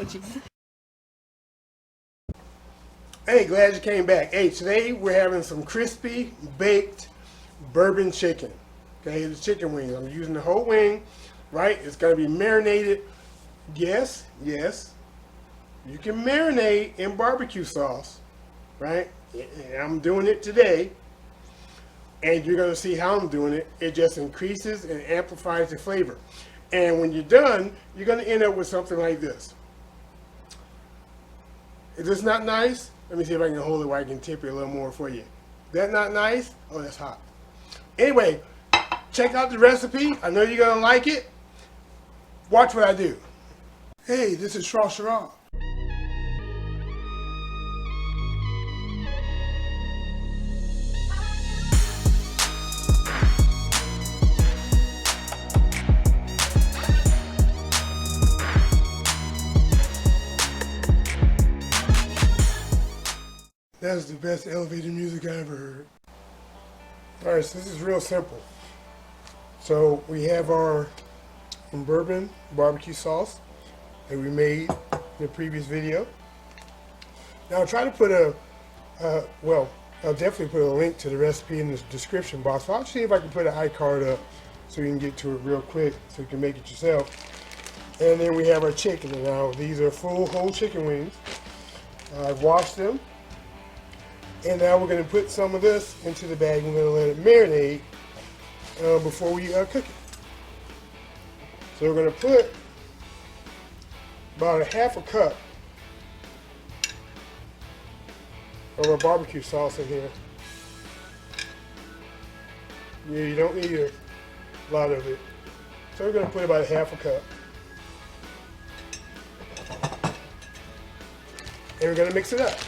with you. Hey, glad you came back. Hey, today we're having some crispy baked bourbon chicken. Okay, the chicken wings. I'm using the whole wing, right? It's gonna be marinated. Yes, yes. You can marinate in barbecue sauce, right? And I'm doing it today. And you're gonna see how I'm doing it. It just increases and amplifies the flavor. And when you're done, you're gonna end up with something like this. Is this not nice? Let me see if I can hold it where I can tip it a little more for you. That not nice? Oh, that's hot. Anyway, check out the recipe. I know you're gonna like it. Watch what I do. Hey, this is Shrashira. That's the best elevator music I ever heard. Alright, so this is real simple. So we have our Bourbon barbecue sauce that we made in the previous video. Now I'll try to put well, I'll definitely put a link to the recipe in the description box. I'll see if I can put an iCard up so you can get to it real quick so you can make it yourself. And then we have our chicken. Now these are full whole chicken wings. I've washed them. And now we're going to put some of this into the bag. We're going to let it marinate before we cook it. So we're going to put about a half a cup of our barbecue sauce in here. Yeah, you don't need a lot of it. So we're going to put about a half a cup. And we're going to mix it up.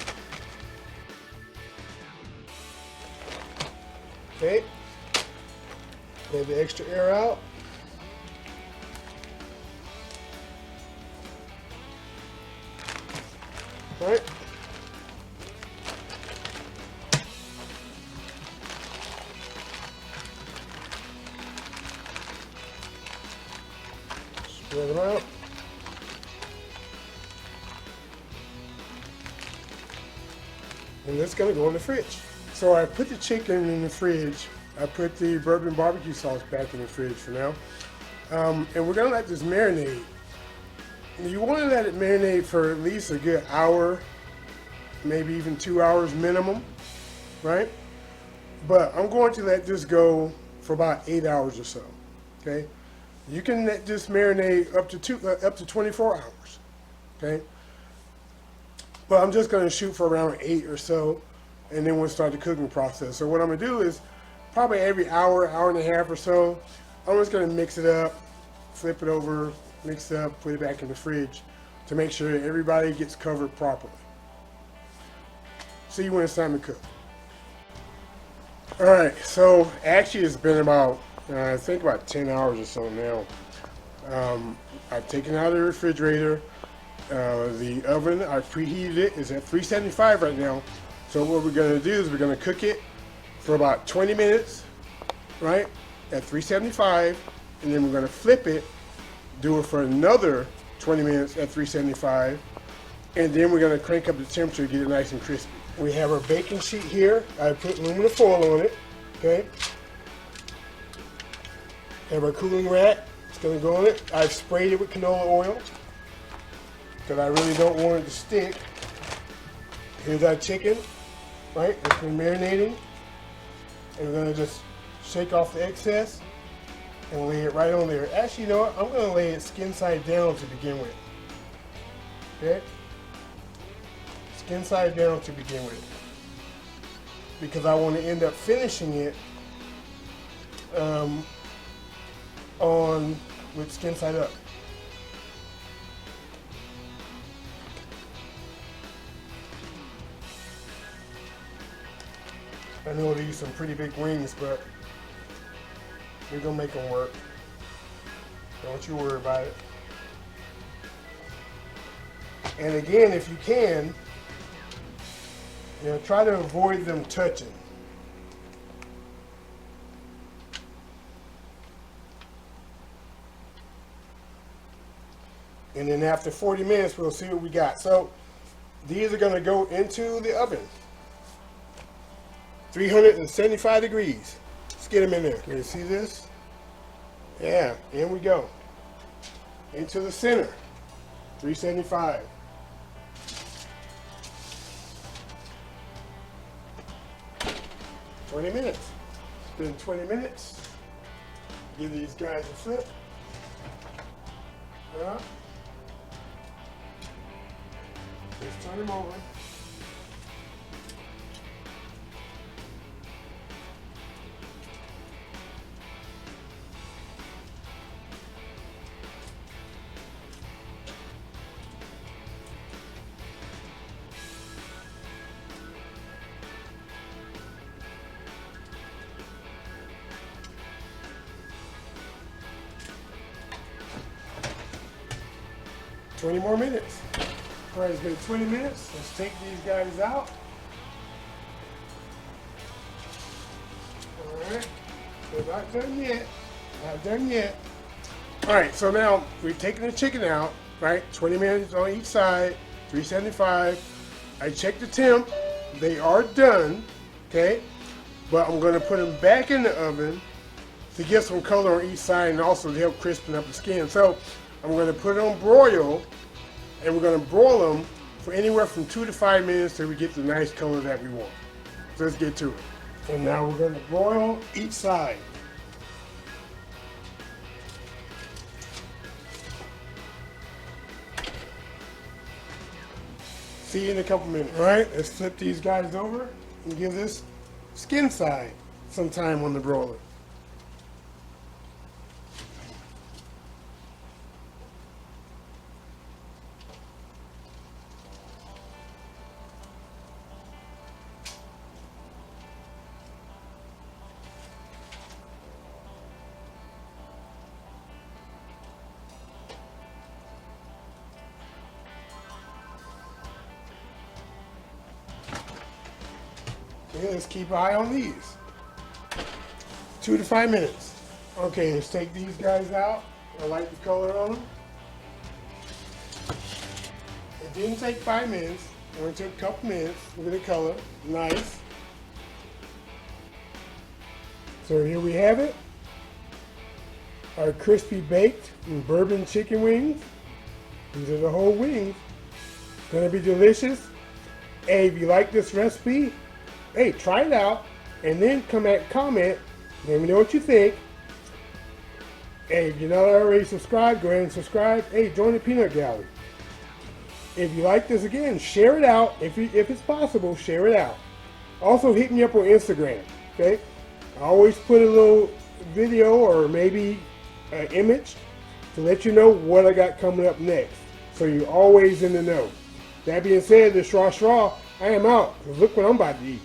Okay, let the extra air out. All right. Spread them out. And it's going to go in the fridge. So I put the chicken in the fridge. I put the bourbon barbecue sauce back in the fridge for now. And we're gonna let this marinate. You wanna let it marinate for at least a good hour, maybe even 2 hours minimum, right? But I'm going to let this go for about 8 hours or so, okay? You can let this marinate up to 24 hours, okay? But I'm just gonna shoot for around 8 or so, and then we'll start the cooking process. So what I'm gonna do is probably every hour, hour and a half or so, I'm just gonna mix it up, flip it over, mix it up, put it back in the fridge to make sure that everybody gets covered properly. See you when it's time to cook. All right, so actually it's been about, I think about 10 hours or so now. I've taken it out of the refrigerator. The oven, I've preheated it, is at 375 right now. So what we're going to do is we're going to cook it for about 20 minutes, right, at 375, and then we're going to flip it, do it for another 20 minutes at 375, and then we're going to crank up the temperature to get it nice and crispy. We have our baking sheet here. I put aluminum foil on it, okay. Have our cooling rack. It's going to go on it. I've sprayed it with canola oil because I really don't want it to stick. Here's our chicken. Right, it's been marinating, and we're going to just shake off the excess and lay it right on there. Actually, you know what? I'm going to lay it skin side down to begin with. Okay? Skin side down to begin with. Because I want to end up finishing it with skin side up. I know these some pretty big wings, but we're gonna make them work. Don't you worry about it. And again, if you can, try to avoid them touching. And then after 40 minutes, we'll see what we got. So these are gonna go into the oven. 375 degrees. Let's get them in there. Can you see this? Yeah, in we go. Into the center. 375. "20 minutes. It's been 20 minutes. Give these guys a flip. Just turn them over. "20 more minutes. All right, it's been 20 minutes. Let's take these guys out. All right, we're not done yet. Not done yet. All right, so now we've taken the chicken out, right? 20 minutes on each side, 375. I checked the temp. They are done, okay? But I'm gonna put them back in the oven to get some color on each side and also to help crispen up the skin. So I'm going to put it on broil, and we're going to broil them for anywhere from 2 to 5 minutes till we get the nice color that we want. So let's get to it. And now we're going to broil each side. See you in a couple minutes. All right, let's flip these guys over and give this skin side some time on the broiler. Okay, let's keep an eye on these. 2 to 5 minutes. Okay, let's take these guys out. I like the color on them. It didn't take 5 minutes. It only took a couple minutes. Look at the color. Nice. So here we have it. Our crispy baked and bourbon chicken wings. These are the whole wings. Gonna be delicious. Hey, if you like this recipe, hey, try it out, and then come back, comment, let me know what you think. Hey, if you're not already subscribed, go ahead and subscribe. Hey, join the peanut gallery. If you like this, again, share it out. If it's possible, share it out. Also, hit me up on Instagram, okay? I always put a little video or maybe an image to let you know what I got coming up next, so you're always in the know. That being said, this Shrashira, I am out. Look what I'm about to eat.